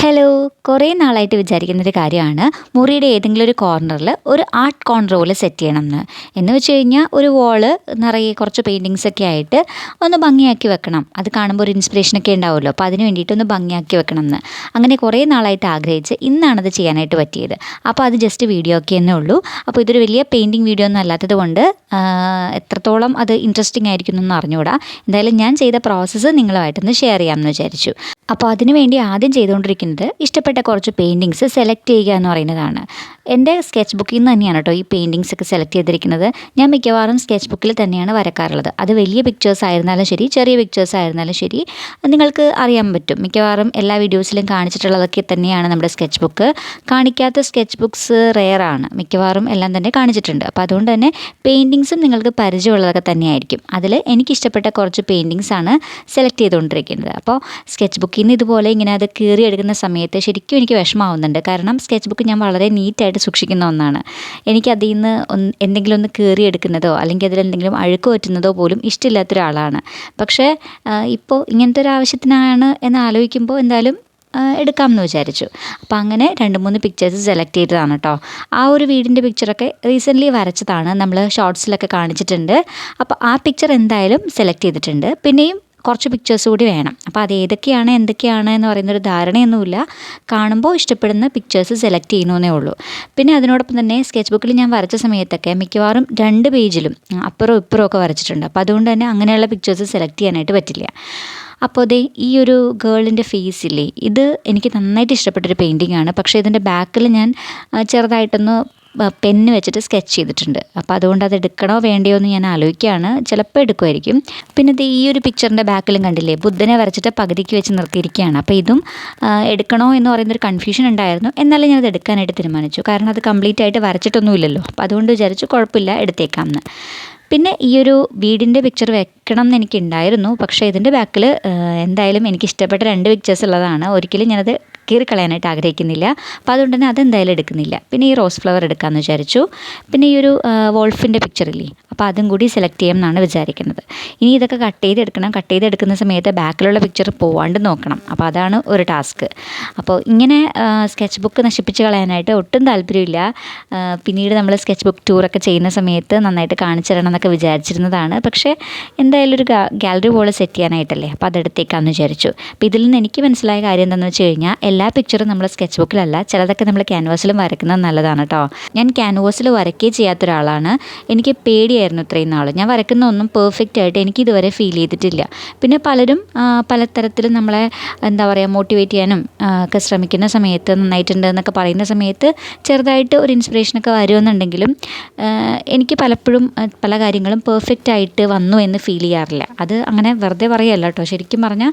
Hello. കുറേ നാളായിട്ട് വിചാരിക്കുന്നൊരു കാര്യമാണ് മുറിയുടെ ഏതെങ്കിലും ഒരു കോർണറിൽ ഒരു ആർട്ട് കോർണർ പോലെ സെറ്റ് ചെയ്യണമെന്ന്. എന്ന് വെച്ച് കഴിഞ്ഞാൽ ഒരു വാള് നിറയെ കുറച്ച് പെയിൻറ്റിങ്സൊക്കെ ആയിട്ട് ഒന്ന് ഭംഗിയാക്കി വെക്കണം. അത് കാണുമ്പോൾ ഒരു ഇൻസ്പിറേഷനൊക്കെ ഉണ്ടാവുമല്ലോ. അപ്പോൾ അതിന് വേണ്ടിയിട്ടൊന്ന് ഭംഗിയാക്കി വെക്കണം എന്ന് അങ്ങനെ കുറേ നാളായിട്ട് ആഗ്രഹിച്ച് ഇന്നാണത് ചെയ്യാനായിട്ട് പറ്റിയത്. അപ്പോൾ അത് ജസ്റ്റ് വീഡിയോ ഒക്കെ എന്നേ ഉള്ളൂ. അപ്പോൾ ഇതൊരു വലിയ പെയിൻറ്റിങ് വീഡിയോ ഒന്നും അല്ലാത്തത് കൊണ്ട് എത്രത്തോളം അത് ഇൻട്രസ്റ്റിംഗ് ആയിരിക്കും എന്നൊന്നും അറിഞ്ഞുകൂടാ. എന്തായാലും ഞാൻ ചെയ്ത പ്രോസസ്സ് നിങ്ങളുമായിട്ടൊന്ന് ഷെയർ ചെയ്യാമെന്ന് വിചാരിച്ചു. അപ്പോൾ അതിന് വേണ്ടി ആദ്യം ചെയ്തുകൊണ്ടിരിക്കുന്നത് ഇഷ്ടപ്പെട്ട കുറച്ച് പെയിൻറ്റിങ്സ് സെലക്ട് ചെയ്യുക എന്ന് പറയുന്നതാണ്. എൻ്റെ സ്കെച്ച് ബുക്കിൽ നിന്ന് തന്നെയാണ് കേട്ടോ ഈ പെയിൻറ്റിങ്സ് ഒക്കെ സെലക്ട് ചെയ്തിരിക്കുന്നത്. ഞാൻ മിക്കവാറും സ്കെച്ച് ബുക്കിൽ തന്നെയാണ് വരക്കാറുള്ളത്. അത് വലിയ പിക്ചേഴ്സ് ആയിരുന്നാലും ശരി, ചെറിയ പിക്ചേഴ്സ് ആയിരുന്നാലും ശരി, നിങ്ങൾക്ക് അറിയാൻ പറ്റും. മിക്കവാറും എല്ലാ വീഡിയോസിലും കാണിച്ചിട്ടുള്ളതൊക്കെ തന്നെയാണ് നമ്മുടെ സ്കെച്ച് ബുക്ക്. കാണിക്കാത്ത സ്കെച്ച് ബുക്സ് റെയറാണ്. മിക്കവാറും എല്ലാം തന്നെ കാണിച്ചിട്ടുണ്ട്. അപ്പോൾ അതുകൊണ്ട് തന്നെ പെയിൻറ്റിങ്സും നിങ്ങൾക്ക് പരിചയമുള്ളതൊക്കെ തന്നെയായിരിക്കും. അതിൽ എനിക്കിഷ്ടപ്പെട്ട കുറച്ച് പെയിൻറ്റിങ്സാണ് സെലക്ട് ചെയ്തുകൊണ്ടിരിക്കുന്നത്. അപ്പോൾ സ്കെച്ച് ബുക്കിൽ നിന്ന് ഇതുപോലെ ഇങ്ങനെ അത് കീറിയെടുക്കുന്ന സമയത്ത് ശരിക്കും എനിക്ക് വിഷമാവുന്നുണ്ട്. കാരണം സ്കെച്ച് ബുക്ക് ഞാൻ വളരെ നീറ്റായിട്ട് സൂക്ഷിക്കുന്ന ഒന്നാണ്. എനിക്കതിൽ നിന്ന് എന്തെങ്കിലും ഒന്ന് കീറിയെടുക്കുന്നതോ അല്ലെങ്കിൽ അതിലെന്തെങ്കിലും അഴുക്ക് പറ്റുന്നതോ പോലും ഇഷ്ടമില്ലാത്തൊരാളാണ്. പക്ഷേ ഇപ്പോൾ ഇങ്ങനത്തെ ഒരു ആവശ്യത്തിനാണ് എന്ന് ആലോചിക്കുമ്പോൾ എന്തായാലും എടുക്കാമെന്ന് വിചാരിച്ചു. അപ്പോൾ അങ്ങനെ 2-3 പിക്ചേഴ്സ് സെലക്ട് ചെയ്തതാണ് കേട്ടോ. ആ ഒരു വീടിൻ്റെ പിക്ചറൊക്കെ റീസെൻ്റ്ലി വരച്ചതാണ്, നമ്മൾ ഷോർട്സിലൊക്കെ കാണിച്ചിട്ടുണ്ട്. അപ്പോൾ ആ പിക്ചർ എന്തായാലും സെലക്ട് ചെയ്തിട്ടുണ്ട്. പിന്നെയും കുറച്ച് പിക്ചേഴ്സ് കൂടി വേണം. അപ്പോൾ അത് ഏതൊക്കെയാണ് എന്തൊക്കെയാണ് എന്ന് പറയുന്നൊരു ധാരണയൊന്നുമില്ല. കാണുമ്പോൾ ഇഷ്ടപ്പെടുന്ന പിക്ചേഴ്സ് സെലക്ട് ചെയ്യണമെന്നേ ഉള്ളൂ. പിന്നെ അതിനോടൊപ്പം തന്നെ സ്കെച്ച് ബുക്കിൽ ഞാൻ വരച്ച സമയത്തൊക്കെ മിക്കവാറും 2 പേജിലും അപ്പുറവും ഇപ്പുറവും ഒക്കെ വരച്ചിട്ടുണ്ട്. അപ്പോൾ അതുകൊണ്ട് തന്നെ അങ്ങനെയുള്ള പിക്ചേഴ്സ് സെലക്ട് ചെയ്യാനായിട്ട് പറ്റില്ല. അപ്പോൾ ദേ ഈ ഒരു ഗേളിൻ്റെ ഫേസ് ഇല്ലേ, ഇത് എനിക്ക് നന്നായിട്ട് ഇഷ്ടപ്പെട്ടൊരു പെയിൻറ്റിംഗ് ആണ്. പക്ഷേ ഇതിൻ്റെ ബാക്കിൽ ഞാൻ ചെറുതായിട്ടൊന്ന് പെന്ന് വെച്ചിട്ട് സ്കെച്ച് ചെയ്തിട്ടുണ്ട്. അപ്പോൾ അതുകൊണ്ട് അത് എടുക്കണോ വേണ്ടയോ എന്ന് ഞാൻ ആലോചിക്കുകയാണ്. ചിലപ്പോൾ എടുക്കുമായിരിക്കും. പിന്നെ ഇത് ഈ ഒരു പിക്ചറിൻ്റെ ബാക്കിലും കണ്ടില്ലേ, ബുദ്ധനെ വരച്ചിട്ട് പകുതിക്ക് വെച്ച് നിർത്തിയിരിക്കുകയാണ്. അപ്പോൾ ഇതും എടുക്കണോ എന്ന് പറയുന്നൊരു കൺഫ്യൂഷൻ ഉണ്ടായിരുന്നു. എന്നാലും ഞാനത് എടുക്കാനായിട്ട് തീരുമാനിച്ചു. കാരണം അത് കംപ്ലീറ്റ് ആയിട്ട് വരച്ചിട്ടൊന്നുമില്ലല്ലോ. അപ്പോൾ അതുകൊണ്ട് വിചാരിച്ചു കുഴപ്പമില്ല, എടുത്തേക്കാം എന്ന്. പിന്നെ ഈ ഒരു വീടിൻ്റെ പിക്ചർ വെക്കണം എന്ന് എനിക്കുണ്ടായിരുന്നു. പക്ഷേ ഇതിൻ്റെ ബാക്കിൽ എന്തായാലും എനിക്ക് ഇഷ്ടപ്പെട്ട 2 പിക്ചേഴ്സ് ഉള്ളതാണ്. ഒരിക്കലും ഞാനത് കീറിക്കളയാനായിട്ട് ആഗ്രഹിക്കുന്നില്ല. അപ്പോൾ അതുകൊണ്ട് തന്നെ അതെന്തായാലും എടുക്കുന്നില്ല. പിന്നെ ഈ റോസ് ഫ്ലവർ എടുക്കാമെന്ന് വിചാരിച്ചു. പിന്നെ ഈ ഒരു വോൾഫിൻ്റെ പിക്ചറില്ലേ, അപ്പോൾ അതും കൂടി സെലക്ട് ചെയ്യാം എന്നാണ് വിചാരിക്കുന്നത്. ഇനി ഇതൊക്കെ കട്ട് ചെയ്തെടുക്കണം. കട്ട് ചെയ്തെടുക്കുന്ന സമയത്ത് ബാക്കിലുള്ള പിക്ചർ പോവാണ്ട് നോക്കണം. അപ്പോൾ അതാണ് ഒരു ടാസ്ക്. അപ്പോൾ ഇങ്ങനെ സ്കെച്ച് ബുക്ക് നശിപ്പിച്ച് കളയാനായിട്ട് ഒട്ടും താല്പര്യമില്ല. പിന്നീട് നമ്മൾ സ്കെച്ച് ബുക്ക് ടൂറൊക്കെ ചെയ്യുന്ന സമയത്ത് നന്നായിട്ട് കാണിച്ചു തരണം എന്നൊക്കെ വിചാരിച്ചിരുന്നതാണ്. പക്ഷേ എന്തായാലും ഒരു ഗാലറി പോലെ സെറ്റ് ചെയ്യാനായിട്ടല്ലേ, അപ്പോൾ അതെടുത്തേക്കാമെന്ന് വിചാരിച്ചു. അപ്പോൾ ഇതിൽ നിന്ന് എനിക്ക് മനസ്സിലായ കാര്യം എന്താണെന്ന് വെച്ച് കഴിഞ്ഞാൽ എല്ലാ പിക്ചറും നമ്മൾ സ്കെച്ച് ബുക്കിലല്ല, ചിലതൊക്കെ നമ്മൾ ക്യാൻവാസിലും വരയ്ക്കുന്നത് നല്ലതാണ് കേട്ടോ. ഞാൻ ക്യാൻവാസിൽ വരയ്ക്കുകയും ചെയ്യാത്ത ഒരാളാണ്. എനിക്ക് പേടിയായിരുന്നു ഇത്രയും നാൾ. ഞാൻ വരയ്ക്കുന്ന ഒന്നും പെർഫെക്റ്റ് ആയിട്ട് എനിക്കിതുവരെ ഫീൽ ചെയ്തിട്ടില്ല. പിന്നെ പലരും പലതരത്തിലും നമ്മളെ എന്താ പറയുക മോട്ടിവേറ്റ് ചെയ്യാനും ഒക്കെ ശ്രമിക്കുന്ന സമയത്ത് നന്നായിട്ടുണ്ട് എന്നൊക്കെ പറയുന്ന സമയത്ത് ചെറുതായിട്ട് ഒരു ഇൻസ്പിറേഷനൊക്കെ വരുമെന്നുണ്ടെങ്കിലും എനിക്ക് പലപ്പോഴും പല കാര്യങ്ങളും പെർഫെക്റ്റ് ആയിട്ട് വന്നു എന്ന് ഫീൽ ചെയ്യാറില്ല. അത് അങ്ങനെ വെറുതെ പറയുകയല്ല കേട്ടോ. ശരിക്കും പറഞ്ഞാൽ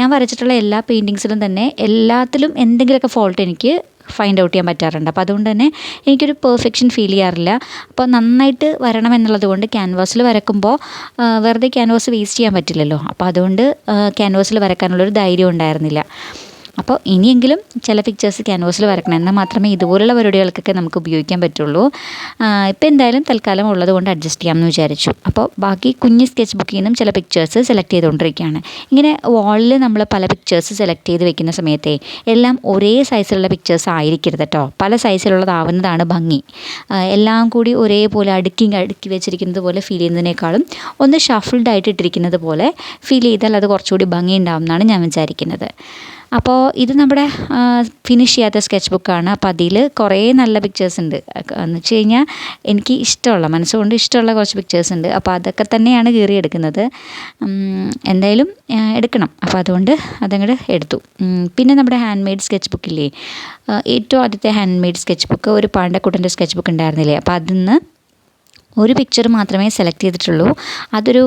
ഞാൻ വരച്ചിട്ടുള്ള എല്ലാ പെയിൻറ്റിങ്സിലും തന്നെ എല്ലാത്തിലും എന്തെങ്കിലുമൊക്കെ ഫോൾട്ട് എനിക്ക് ഫൈൻഡ് ഔട്ട് ചെയ്യാൻ പറ്റാറുണ്ട്. അപ്പോൾ അതുകൊണ്ട് തന്നെ എനിക്കൊരു പെർഫെക്ഷൻ ഫീൽ ചെയ്യാറില്ല. അപ്പോൾ നന്നായിട്ട് വരണം എന്നുള്ളത് കൊണ്ട് ക്യാൻവാസിൽ വരക്കുമ്പോൾ വെറുതെ ക്യാൻവാസ് വേസ്റ്റ് ചെയ്യാൻ പറ്റില്ലല്ലോ. അപ്പോൾ അതുകൊണ്ട് ക്യാൻവാസിൽ വരക്കാനുള്ളൊരു ധൈര്യം ഉണ്ടായിരുന്നില്ല. അപ്പോൾ ഇനിയെങ്കിലും ചില പിക്ചേഴ്സ് ക്യാൻവാസിൽ വരക്കണം, എന്നാൽ മാത്രമേ ഇതുപോലുള്ള പരിപാടികൾക്കൊക്കെ നമുക്ക് ഉപയോഗിക്കാൻ പറ്റുള്ളൂ. ഇപ്പോൾ എന്തായാലും തൽക്കാലം ഉള്ളത് കൊണ്ട് അഡ്ജസ്റ്റ് ചെയ്യാമെന്ന് വിചാരിച്ചു. അപ്പോൾ ബാക്കി കുഞ്ഞ് സ്കെച്ച് ബുക്കിൽ നിന്നും ചില പിക്ചേഴ്സ് സെലക്ട് ചെയ്തുകൊണ്ടിരിക്കുകയാണ്. ഇങ്ങനെ വാളിൽ നമ്മൾ പല പിക്ചേഴ്സ് സെലക്ട് ചെയ്ത് വെക്കുന്ന സമയത്തേ എല്ലാം ഒരേ സൈസിലുള്ള പിക്ചേഴ്സ് ആയിരിക്കരുത് കേട്ടോ. പല സൈസിലുള്ളതാവുന്നതാണ് ഭംഗി. എല്ലാം കൂടി ഒരേപോലെ അടുക്കി വെച്ചിരിക്കുന്നത് പോലെ ഫീൽ ചെയ്യുന്നതിനേക്കാളും ഒന്ന് ഷഫിൾഡ് ആയിട്ട് ഇട്ടിരിക്കുന്നത് പോലെ ഫീൽ ചെയ്താൽ അത് കുറച്ചുകൂടി ഭംഗി ഉണ്ടാവും എന്നാണ് ഞാൻ വിചാരിക്കുന്നത്. അപ്പോൾ ഇത് നമ്മുടെ ഫിനിഷ് ചെയ്യാത്ത സ്കെച്ച് ബുക്കാണ്. അപ്പോൾ അതിൽ കുറേ നല്ല പിക്ചേഴ്സ് ഉണ്ട്. എന്ന് വെച്ച് കഴിഞ്ഞാൽ എനിക്ക് ഇഷ്ടമുള്ള മനസ്സുകൊണ്ട് ഇഷ്ടമുള്ള കുറച്ച് പിക്ചേഴ്സ് ഉണ്ട്. അപ്പോൾ അതൊക്കെ തന്നെയാണ് കീറിയെടുക്കുന്നത്. എന്തായാലും എടുക്കണം. അപ്പോൾ അതുകൊണ്ട് അതങ്ങോട്ട് എടുത്തു. പിന്നെ നമ്മുടെ ഹാൻഡ് മെയ്ഡ് സ്കെച്ച് ബുക്കില്ലേ, ഏറ്റവും ആദ്യത്തെ ഹാൻഡ് മെയ്ഡ് സ്കെച്ച് ബുക്ക് ഒരു പാണ്ടക്കുട്ടൻ്റെ സ്കെച്ച് ബുക്ക് ഉണ്ടായിരുന്നില്ലേ, അപ്പോൾ അതിൽ നിന്ന് ഒരു പിക്ചർ മാത്രമേ സെലക്ട് ചെയ്തിട്ടുള്ളൂ. അതൊരു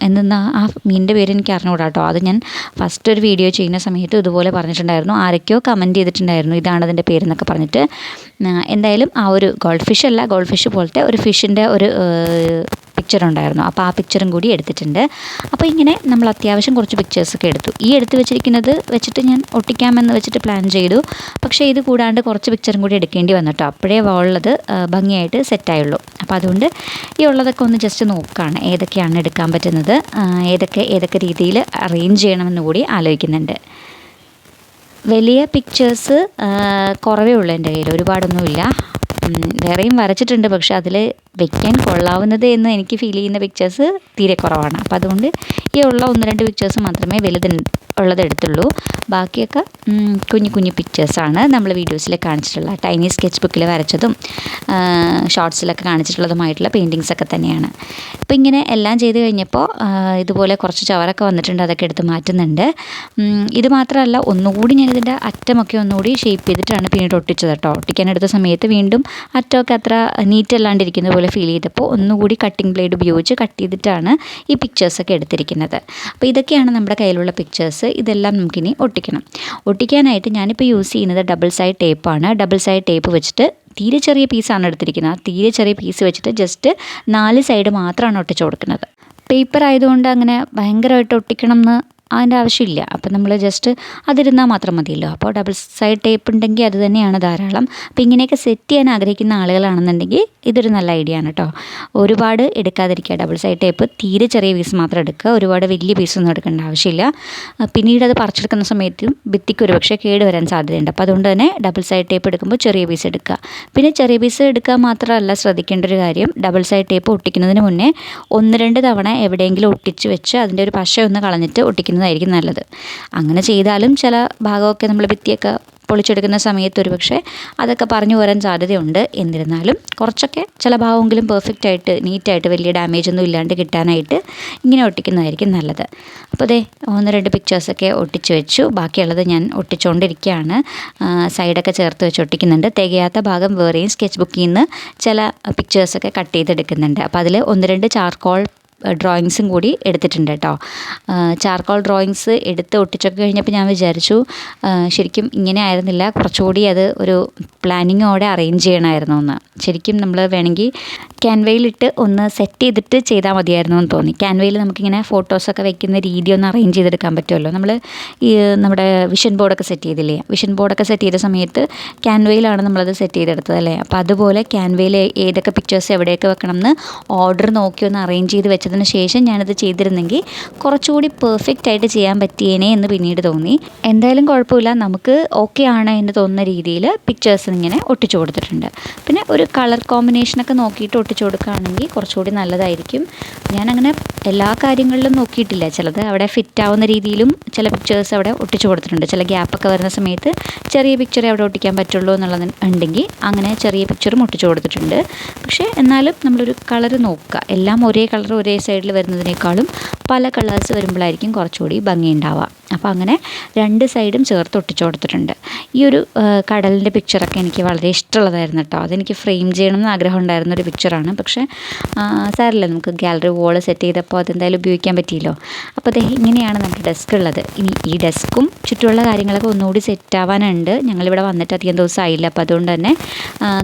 എന്തെന്നാ ആ മീനിൻ്റെ പേര് എനിക്ക് അറിഞ്ഞുകൂടാ കേട്ടോ. അത് ഞാൻ ഫസ്റ്റ് ഒരു വീഡിയോ ചെയ്യുന്ന സമയത്ത് ഇതുപോലെ പറഞ്ഞിട്ടുണ്ടായിരുന്നു. ആരൊക്കെയോ കമൻറ്റ് ചെയ്തിട്ടുണ്ടായിരുന്നു ഇതാണ് അതിൻ്റെ പേരെന്നൊക്കെ പറഞ്ഞിട്ട്. എന്തായാലും ആ ഒരു ഗോൾഡ് ഫിഷ് പോലത്തെ ഒരു ഫിഷിൻ്റെ ഒരു പിക്ചർ ഉണ്ടായിരുന്നു. അപ്പോൾ ആ പിക്ചറും കൂടി എടുത്തിട്ടുണ്ട്. അപ്പോൾ ഇങ്ങനെ നമ്മൾ അത്യാവശ്യം കുറച്ച് പിക്ചേഴ്സൊക്കെ എടുത്തു. ഈ എടുത്ത് വെച്ചിരിക്കുന്നത് വെച്ചിട്ട് ഞാൻ ഒട്ടിക്കാമെന്ന് വെച്ചിട്ട് പ്ലാൻ ചെയ്തു. പക്ഷേ ഇത് കൂടാണ്ട് കുറച്ച് പിക്ചറും കൂടി എടുക്കേണ്ടി വന്നു കേട്ടോ. അപ്പോഴേ ഉള്ളത് ഭംഗിയായിട്ട് സെറ്റായുള്ളൂ. അപ്പോൾ അതുകൊണ്ട് ഈ ഉള്ളതൊക്കെ ഒന്ന് ജസ്റ്റ് നോക്കുകയാണ് ഏതൊക്കെയാണ് എടുക്കാൻ പറ്റുന്നത്, ഏതൊക്കെ രീതിയിൽ അറേഞ്ച് ചെയ്യണമെന്ന് കൂടി ആലോചിക്കുന്നുണ്ട്. വലിയ പിക്ചേഴ്സ് കുറവേ ഉള്ളൂ എൻ്റെ കയ്യിൽ, ഒരുപാടൊന്നുമില്ല. വേറെയും വരച്ചിട്ടുണ്ട്, പക്ഷെ അതിൽ വെക്കാൻ കൊള്ളാവുന്നത് എന്ന് എനിക്ക് ഫീൽ ചെയ്യുന്ന പിക്ചേഴ്സ് തീരെ കുറവാണ്. അപ്പോൾ അതുകൊണ്ട് ഈ ഉള്ള 1-2 പിക്ചേഴ്സ് മാത്രമേ ഉള്ളത് എടുത്തുള്ളൂ. ബാക്കിയൊക്കെ കുഞ്ഞു കുഞ്ഞു പിക്ചേഴ്സാണ് നമ്മൾ വീഡിയോസിൽ കാണിച്ചിട്ടുള്ള ടൈനി സ്കെച്ച് ബുക്കിൽ വരച്ചതും ഷോർട്സിലൊക്കെ കാണിച്ചിട്ടുള്ളതുമായിട്ടുള്ള പെയിൻറ്റിങ്സൊക്കെ തന്നെയാണ്. അപ്പോൾ ഇങ്ങനെ എല്ലാം ചെയ്ത് കഴിഞ്ഞപ്പോൾ ഇതുപോലെ കുറച്ച് ചവറൊക്കെ വന്നിട്ടുണ്ട്, അതൊക്കെ എടുത്ത് മാറ്റുന്നുണ്ട്. ഇത് മാത്രമല്ല, ഒന്നുകൂടി ഞാനിതിൻ്റെ അറ്റമൊക്കെ ഒന്നുകൂടി ഷേപ്പ് ചെയ്തിട്ടാണ് പിന്നീട് ഒട്ടിച്ചത് കേട്ടോ. ഒട്ടിക്കാനെടുത്ത സമയത്ത് വീണ്ടും അറ്റമൊക്കെ അത്ര നീറ്റ് അല്ലാണ്ടിരിക്കുന്ന പോലെ ഫീൽ ചെയ്തപ്പോൾ ഒന്നുകൂടി കട്ടിംഗ് ബ്ലേഡ് ഉപയോഗിച്ച് കട്ട് ചെയ്തിട്ടാണ് ഈ പിക്ചേഴ്സൊക്കെ എടുത്തിരിക്കുന്നത്. അപ്പോൾ ഇതൊക്കെയാണ് നമ്മുടെ കയ്യിലുള്ള പിക്ചേഴ്സ്. ഇതെല്ലാം നമുക്കിനി ഒട്ടിക്കണം. ഒട്ടിക്കാനായിട്ട് ഞാനിപ്പോൾ യൂസ് ചെയ്യുന്നത് ഡബിൾ സൈഡ് ടേപ്പാണ്. ഡബിൾ സൈഡ് ടേപ്പ് വെച്ചിട്ട് തീരെ ചെറിയ പീസാണ് എടുത്തിരിക്കുന്നത്. ആ തീരെ ചെറിയ പീസ് വെച്ചിട്ട് ജസ്റ്റ് 4 സൈഡ് മാത്രമാണ് ഒട്ടിച്ചു കൊടുക്കുന്നത്. പേപ്പർ ആയതുകൊണ്ട് അങ്ങനെ ഭയങ്കരമായിട്ട് ഒട്ടിക്കണം എന്ന് അതിൻ്റെ ആവശ്യമില്ല. അപ്പോൾ നമ്മൾ ജസ്റ്റ് അതിരുന്നാൽ മാത്രം മതിയല്ലോ. അപ്പോൾ ഡബിൾ സൈഡ് ടേപ്പ് ഉണ്ടെങ്കിൽ അത് തന്നെയാണ് ധാരാളം. അപ്പോൾ ഇങ്ങനെയൊക്കെ സെറ്റ് ചെയ്യാൻ ആഗ്രഹിക്കുന്ന ആളുകളാണെന്നുണ്ടെങ്കിൽ ഇതൊരു നല്ല ഐഡിയ ആണ് കേട്ടോ. ഒരുപാട് എടുക്കാതിരിക്കുക. ഡബിൾ സൈഡ് ടേപ്പ് തീരെ ചെറിയ പീസ് മാത്രം എടുക്കുക, ഒരുപാട് വലിയ പീസൊന്നും എടുക്കേണ്ട ആവശ്യമില്ല. പിന്നീട് അത് പറിച്ചെടുക്കുന്ന സമയത്തും ഭിത്തിക്ക് ഒരുപക്ഷെ കേട് വരാൻ സാധ്യതയുണ്ട്. അപ്പോൾ അതുകൊണ്ട് തന്നെ ഡബിൾ സൈഡ് ടേപ്പ് എടുക്കുമ്പോൾ ചെറിയ പീസ് എടുക്കുക. പിന്നെ ചെറിയ പീസ് എടുക്കുക മാത്രമല്ല, ശ്രദ്ധിക്കേണ്ട ഒരു കാര്യം, ഡബിൾ സൈഡ് ടേപ്പ് ഒട്ടിക്കുന്നതിന് മുന്നേ 1-2 തവണ എവിടെയെങ്കിലും ഒട്ടിച്ച് വെച്ച് അതിൻ്റെ ഒരു പശ ഒന്ന് കളഞ്ഞിട്ട് ഒട്ടിക്കുന്നതായിരിക്കും നല്ലത്. അങ്ങനെ ചെയ്താലും ചില ഭാഗമൊക്കെ നമ്മൾ ഭിത്തിയൊക്കെ പൊളിച്ചെടുക്കുന്ന സമയത്ത് ഒരുപക്ഷെ അതൊക്കെ പറഞ്ഞു പോരാൻ സാധ്യതയുണ്ട്. എന്നിരുന്നാലും കുറച്ചൊക്കെ ചില ഭാഗമെങ്കിലും പെർഫെക്റ്റ് ആയിട്ട് നീറ്റായിട്ട് വലിയ ഡാമേജ് ഒന്നും ഇല്ലാണ്ട് കിട്ടാനായിട്ട് ഇങ്ങനെ ഒട്ടിക്കുന്നതായിരിക്കും നല്ലത്. അപ്പോൾ ദേ 1-2 പിക്ചേഴ്സൊക്കെ ഒട്ടിച്ച് വെച്ചു. ബാക്കിയുള്ളത് ഞാൻ ഒട്ടിച്ചുകൊണ്ടിരിക്കുകയാണ്. സൈഡൊക്കെ ചേർത്ത് വെച്ച് ഒട്ടിക്കുന്നുണ്ട്. തികയാത്ത ഭാഗം വേറെയും സ്കെച്ച് ബുക്കിൽ നിന്ന് ചില പിക്ചേഴ്സൊക്കെ കട്ട് ചെയ്തെടുക്കുന്നുണ്ട്. അപ്പോൾ അതിൽ 1-2 ചാർക്കോൾ ഡ്രോയിങ്സും കൂടി എടുത്തിട്ടുണ്ട് കേട്ടോ. ചാർക്കോൾ ഡ്രോയിങ്സ് എടുത്ത് ഒട്ടിച്ചൊക്കെ കഴിഞ്ഞപ്പോൾ ഞാൻ വിചാരിച്ചു ശരിക്കും ഇങ്ങനെ ആയിരുന്നില്ല, കുറച്ചുകൂടി അത് ഒരു പ്ലാനിങ്ങോടെ അറേഞ്ച് ചെയ്യണമായിരുന്നു എന്ന്. ശരിക്കും നമ്മൾ വേണമെങ്കിൽ ക്യാൻവയിലിട്ട് ഒന്ന് സെറ്റ് ചെയ്തിട്ട് ചെയ്താൽ മതിയായിരുന്നു എന്ന് തോന്നി. ക്യാൻവയിൽ നമുക്കിങ്ങനെ ഫോട്ടോസൊക്കെ വെക്കുന്ന രീതി ഒന്ന് അറേഞ്ച് ചെയ്തെടുക്കാൻ പറ്റുമല്ലോ. നമ്മൾ ഈ നമ്മുടെ വിഷൻ ബോർഡൊക്കെ സെറ്റ് ചെയ്തില്ലേ, വിഷൻ ബോർഡൊക്കെ സെറ്റ് ചെയ്ത സമയത്ത് ക്യാൻവയിലാണ് നമ്മളത് സെറ്റ് ചെയ്തെടുത്തത് അല്ലേ. അപ്പോൾ അതുപോലെ ക്യാൻവയിൽ ഏതൊക്കെ പിക്ചേഴ്സ് എവിടെയൊക്കെ വെക്കണം എന്ന് ഓർഡർ നോക്കി ഒന്ന് അറേഞ്ച് ചെയ്ത് വെച്ചതിന് ശേഷം ഞാനത് ചെയ്തിരുന്നെങ്കിൽ കുറച്ചുകൂടി പെർഫെക്റ്റ് ആയിട്ട് ചെയ്യാൻ പറ്റിയേനെ എന്ന് പിന്നീട് തോന്നി. എന്തായാലും കുഴപ്പമില്ല, നമുക്ക് ഓക്കെ ആണ് എന്ന് തോന്നുന്ന രീതിയിൽ പിക്ചേഴ്സ് ഇങ്ങനെ ഒട്ടിച്ചു കൊടുത്തിട്ടുണ്ട്. പിന്നെ ഒരു കളർ കോമ്പിനേഷനൊക്കെ നോക്കിയിട്ട് ഒട്ടിച്ചു കൊടുക്കുകയാണെങ്കിൽ കുറച്ചുകൂടി നല്ലതായിരിക്കും. ഞാനങ്ങനെ എല്ലാ കാര്യങ്ങളിലും നോക്കിയിട്ടില്ല, ചിലത് അവിടെ ഫിറ്റ് ആവുന്ന രീതിയിലും ചില പിക്ചേഴ്സ് അവിടെ ഒട്ടിച്ചു കൊടുത്തിട്ടുണ്ട്. ചില ഗ്യാപ്പൊക്കെ വരുന്ന സമയത്ത് ചെറിയ പിക്ചറേ അവിടെ ഒട്ടിക്കാൻ പറ്റുള്ളൂ എന്നുള്ളത് ഉണ്ടെങ്കിൽ അങ്ങനെ ചെറിയ പിക്ചറും ഒട്ടിച്ചു കൊടുത്തിട്ടുണ്ട്. പക്ഷേ എന്നാലും നമ്മളൊരു കളർ നോക്കുക. എല്ലാം ഒരേ കളർ ഒരേ സൈഡിൽ വരുന്നതിനേക്കാളും പല കളേഴ്സ് വരുമ്പോഴായിരിക്കും കുറച്ചുകൂടി ഭംഗിയുണ്ടാവുക. അപ്പോൾ അങ്ങനെ 2 സൈഡും ചേർത്ത് ഒട്ടിച്ചു കൊടുത്തിട്ടുണ്ട്. ഈ ഒരു കടലിൻ്റെ പിക്ചറൊക്കെ എനിക്ക് വളരെ ഇഷ്ടമുള്ളതായിരുന്നു കേട്ടോ. അതെനിക്ക് ഫ്രെയിം ചെയ്യണമെന്ന് ആഗ്രഹം ഉണ്ടായിരുന്നൊരു പിക്ചറാണ്. പക്ഷേ സാരമില്ല, നമുക്ക് ഗാലറി വോൾ സെറ്റ് ചെയ്തപ്പോൾ അതെന്തായാലും ഉപയോഗിക്കാൻ പറ്റിയല്ലോ. അപ്പോൾ അതേ ഇങ്ങനെയാണ് നമ്മുടെ ഡെസ്ക് ഉള്ളത്. ഇനി ഈ ഡെസ്കും ചുറ്റുമുള്ള കാര്യങ്ങളൊക്കെ ഒന്നുകൂടി സെറ്റ് ആവാനുണ്ട്. ഞങ്ങളിവിടെ വന്നിട്ട് അധികം ദിവസം ആയില്ല. അപ്പോൾ അതുകൊണ്ട് തന്നെ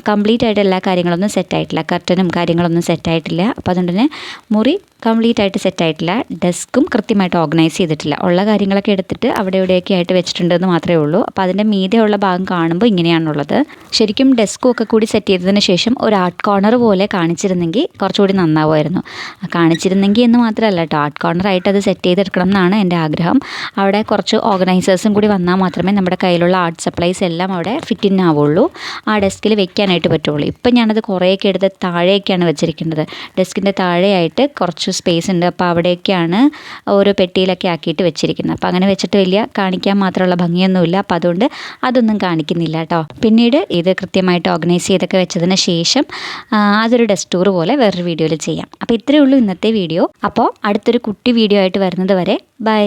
കംപ്ലീറ്റ് ആയിട്ട് എല്ലാ കാര്യങ്ങളൊന്നും സെറ്റായിട്ടില്ല. കർട്ടനും കാര്യങ്ങളൊന്നും സെറ്റായിട്ടില്ല. അപ്പോൾ അതുകൊണ്ട് തന്നെ മുറി കംപ്ലീറ്റ് ആയിട്ട് സെറ്റായിട്ടില്ല. ഡെസ്കും കൃത്യമായിട്ട് ഓർഗനൈസ് ചെയ്തിട്ടില്ല. ഉള്ള കാര്യങ്ങളൊക്കെ എടുത്തിട്ട് അവിടെ ഇവിടെയൊക്കെ ആയിട്ട് വെച്ചിട്ടുണ്ടെന്ന് മാത്രമേ ഉള്ളൂ. അപ്പോൾ അതിൻ്റെ മീതെയുള്ള ഭാഗം കാണുമ്പോൾ ഇങ്ങനെയാണുള്ളത്. ശരിക്കും ഡെസ്കും ഒക്കെ കൂടി സെറ്റ് ചെയ്തതിന് ശേഷം ഒരു ആർട്ട് കോർണർ പോലെ കാണിച്ചിരുന്നെങ്കിൽ കുറച്ചുകൂടി നന്നാവുമായിരുന്നു. കാണിച്ചിരുന്നെങ്കിൽ എന്ന് മാത്രമല്ല കേട്ടോ, ആർട്ട് കോർണറായിട്ട് അത് സെറ്റ് ചെയ്തെടുക്കണം എന്നാണ് എൻ്റെ ആഗ്രഹം. അവിടെ കുറച്ച് ഓർഗനൈസേഴ്സും കൂടി വന്നാൽ മാത്രമേ നമ്മുടെ കയ്യിലുള്ള ആർട്ട് സപ്ലൈസ് എല്ലാം അവിടെ ഫിറ്റ് ഇൻ ആവുള്ളൂ, ആ ഡെസ്കിൽ വെക്കാനായിട്ട് പറ്റുള്ളൂ. ഇപ്പം ഞാനത് കുറേയൊക്കെ എടുത്ത് താഴേക്കാണ് വെച്ചിരിക്കുന്നത്. ഡെസ്കിൻ്റെ താഴെയായിട്ട് കുറച്ച് സ്പേസ് ഉണ്ട്. അപ്പോൾ അവിടെയൊക്കെയാണ് ഓരോ പെട്ടിയിലൊക്കെ ആക്കിയിട്ട് വെച്ചിരിക്കുന്നത്. അപ്പോൾ അങ്ങനെ വെച്ചിട്ട് വലിയ കാണിക്കാൻ മാത്രമുള്ള ഭംഗിയൊന്നുമില്ല. അപ്പോൾ അതുകൊണ്ട് അതൊന്നും കാണിക്കുന്നില്ല കേട്ടോ. പിന്നീട് ഇത് കൃത്യമായിട്ട് ഓർഗനൈസ് ചെയ്തൊക്കെ വെച്ചതിന് ശേഷം അതൊരു ഡെസ്ക് ടൂർ പോലെ വേറൊരു വീഡിയോയിൽ ചെയ്യാം. അപ്പോൾ ഇത്രയേ ഉള്ളൂ ഇന്നത്തെ വീഡിയോ. അപ്പോൾ അടുത്തൊരു കുട്ടി വീഡിയോ ആയിട്ട് വരുന്നത് വരെ ബൈ.